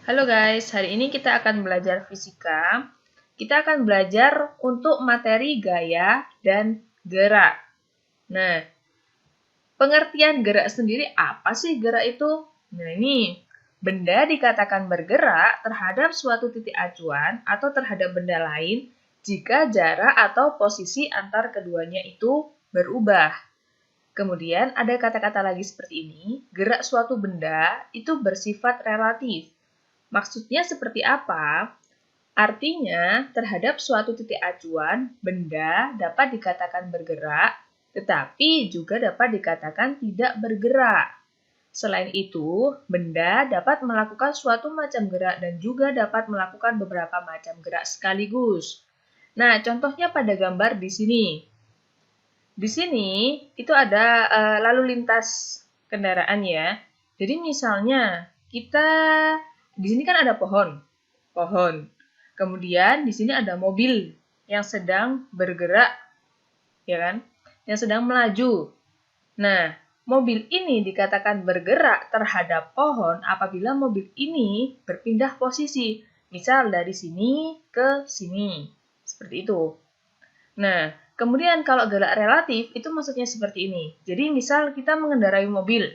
Halo guys, hari ini kita akan belajar fisika. Kita akan belajar untuk materi gaya dan gerak. Nah, pengertian gerak sendiri apa sih gerak itu? Nah ini, benda dikatakan bergerak terhadap suatu titik acuan atau terhadap benda lain jika jarak atau posisi antar keduanya itu berubah. Kemudian ada kata-kata lagi seperti ini, gerak suatu benda itu bersifat relatif. Maksudnya seperti apa? Artinya, terhadap suatu titik acuan, benda dapat dikatakan bergerak, tetapi juga dapat dikatakan tidak bergerak. Selain itu, benda dapat melakukan suatu macam gerak dan juga dapat melakukan beberapa macam gerak sekaligus. Nah, contohnya pada gambar di sini. Di sini, itu ada lalu lintas kendaraan ya. Jadi misalnya, di sini kan ada pohon. Kemudian di sini ada mobil yang sedang bergerak, ya kan? Yang sedang melaju. Nah, mobil ini dikatakan bergerak terhadap pohon apabila mobil ini berpindah posisi. Misal dari sini ke sini. Seperti itu. Nah, kemudian kalau gerak relatif itu maksudnya seperti ini. Jadi misal kita mengendarai mobil.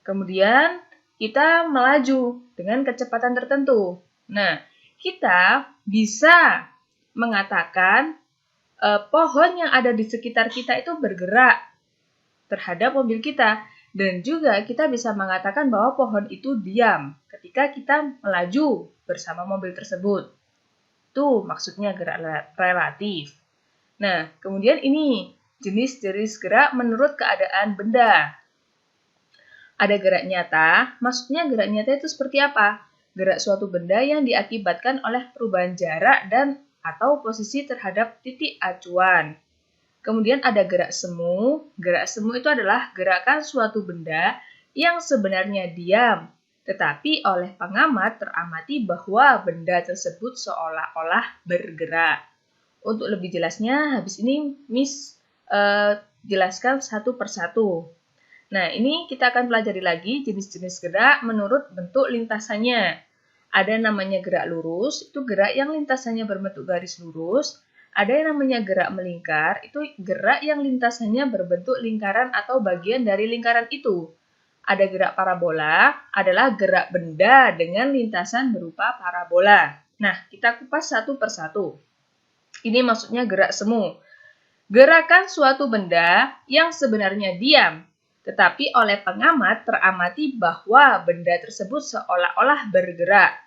Kemudian kita melaju dengan kecepatan tertentu. Nah, kita bisa mengatakan pohon yang ada di sekitar kita itu bergerak terhadap mobil kita. Dan juga kita bisa mengatakan bahwa pohon itu diam ketika kita melaju bersama mobil tersebut. Itu maksudnya gerak relatif. Nah, kemudian ini jenis-jenis gerak menurut keadaan benda. Ada gerak nyata, maksudnya gerak nyata itu seperti apa? Gerak suatu benda yang diakibatkan oleh perubahan jarak dan atau posisi terhadap titik acuan. Kemudian ada gerak semu. Gerak semu itu adalah gerakan suatu benda yang sebenarnya diam, tetapi oleh pengamat teramati bahwa benda tersebut seolah-olah bergerak. Untuk lebih jelasnya, habis ini Miss jelaskan satu persatu. Nah, ini kita akan pelajari lagi jenis-jenis gerak menurut bentuk lintasannya. Ada namanya gerak lurus, itu gerak yang lintasannya berbentuk garis lurus. Ada yang namanya gerak melingkar, itu gerak yang lintasannya berbentuk lingkaran atau bagian dari lingkaran itu. Ada gerak parabola, adalah gerak benda dengan lintasan berupa parabola. Nah, kita kupas satu persatu. Ini maksudnya gerak semu. Gerakan suatu benda yang sebenarnya diam, tetapi oleh pengamat teramati bahwa benda tersebut seolah-olah bergerak.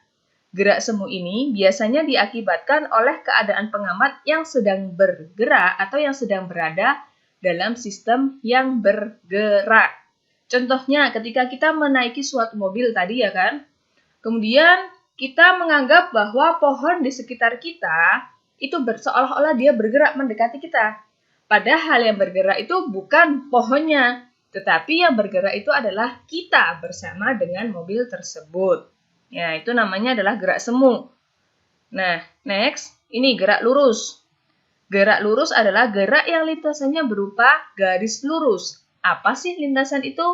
Gerak semu ini biasanya diakibatkan oleh keadaan pengamat yang sedang bergerak atau yang sedang berada dalam sistem yang bergerak. Contohnya ketika kita menaiki suatu mobil tadi ya kan, kemudian kita menganggap bahwa pohon di sekitar kita itu seolah-olah dia bergerak mendekati kita. Padahal yang bergerak itu bukan pohonnya, tetapi yang bergerak itu adalah kita bersama dengan mobil tersebut. Ya, itu namanya adalah gerak semu. Nah, next, ini gerak lurus. Gerak lurus adalah gerak yang lintasannya berupa garis lurus. Apa sih lintasan itu?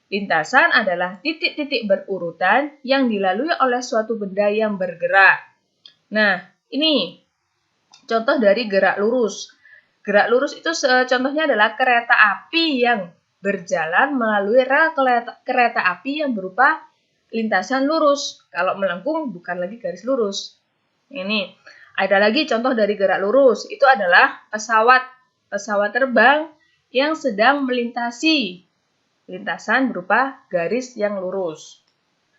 Lintasan adalah titik-titik berurutan yang dilalui oleh suatu benda yang bergerak. Nah, ini contoh dari gerak lurus. Gerak lurus itu contohnya adalah kereta api yang berjalan melalui rel kereta api yang berupa lintasan lurus. Kalau melengkung bukan lagi garis lurus. Ini ada lagi contoh dari gerak lurus. Itu adalah pesawat terbang yang sedang melintasi lintasan berupa garis yang lurus.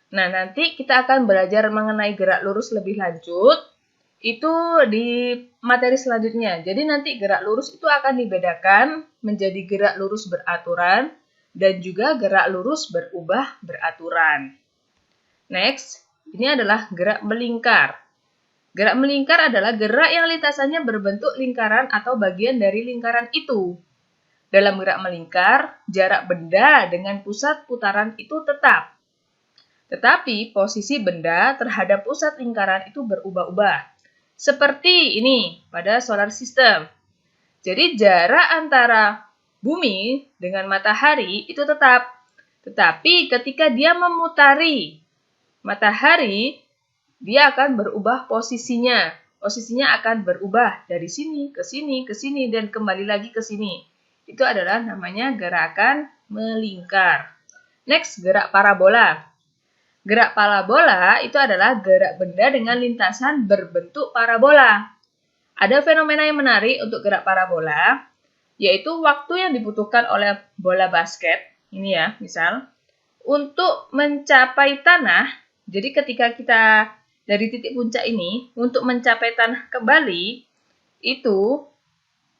Nah, nanti kita akan belajar mengenai gerak lurus lebih lanjut. Itu di materi selanjutnya. Jadi nanti gerak lurus itu akan dibedakan menjadi gerak lurus beraturan dan juga gerak lurus berubah beraturan. Next, ini adalah gerak melingkar. Gerak melingkar adalah gerak yang lintasannya berbentuk lingkaran atau bagian dari lingkaran itu. Dalam gerak melingkar, jarak benda dengan pusat putaran itu tetap. Tetapi posisi benda terhadap pusat lingkaran itu berubah-ubah. Seperti ini pada solar system. Jadi jarak antara bumi dengan matahari itu tetap. Tetapi ketika dia memutari matahari, dia akan berubah posisinya. Posisinya akan berubah dari sini, ke sini, ke sini, dan kembali lagi ke sini. Itu adalah namanya gerakan melingkar. Next, gerak parabola. Gerak parabola itu adalah gerak benda dengan lintasan berbentuk parabola. Ada fenomena yang menarik untuk gerak parabola, yaitu waktu yang dibutuhkan oleh bola basket, ini ya, misal, untuk mencapai tanah. Jadi ketika kita dari titik puncak ini, untuk mencapai tanah kembali, itu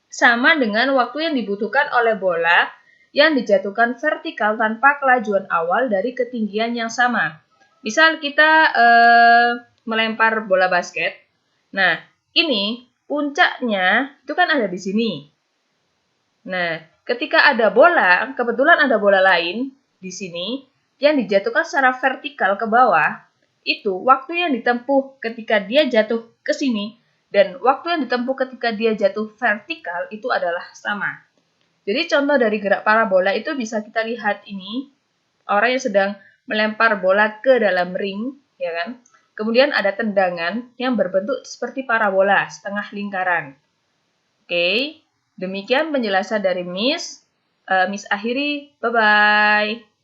sama dengan waktu yang dibutuhkan oleh bola yang dijatuhkan vertikal tanpa kelajuan awal dari ketinggian yang sama. Misal kita melempar bola basket, nah ini puncaknya itu kan ada di sini. Nah, ketika ada bola, kebetulan ada bola lain di sini yang dijatuhkan secara vertikal ke bawah, itu waktu yang ditempuh ketika dia jatuh ke sini dan waktu yang ditempuh ketika dia jatuh vertikal itu adalah sama. Jadi contoh dari gerak parabola itu bisa kita lihat ini, orang yang sedang melempar bola ke dalam ring, ya kan? Kemudian ada tendangan yang berbentuk seperti parabola, setengah lingkaran. Oke. Demikian penjelasan dari Miss. Miss akhiri, bye-bye.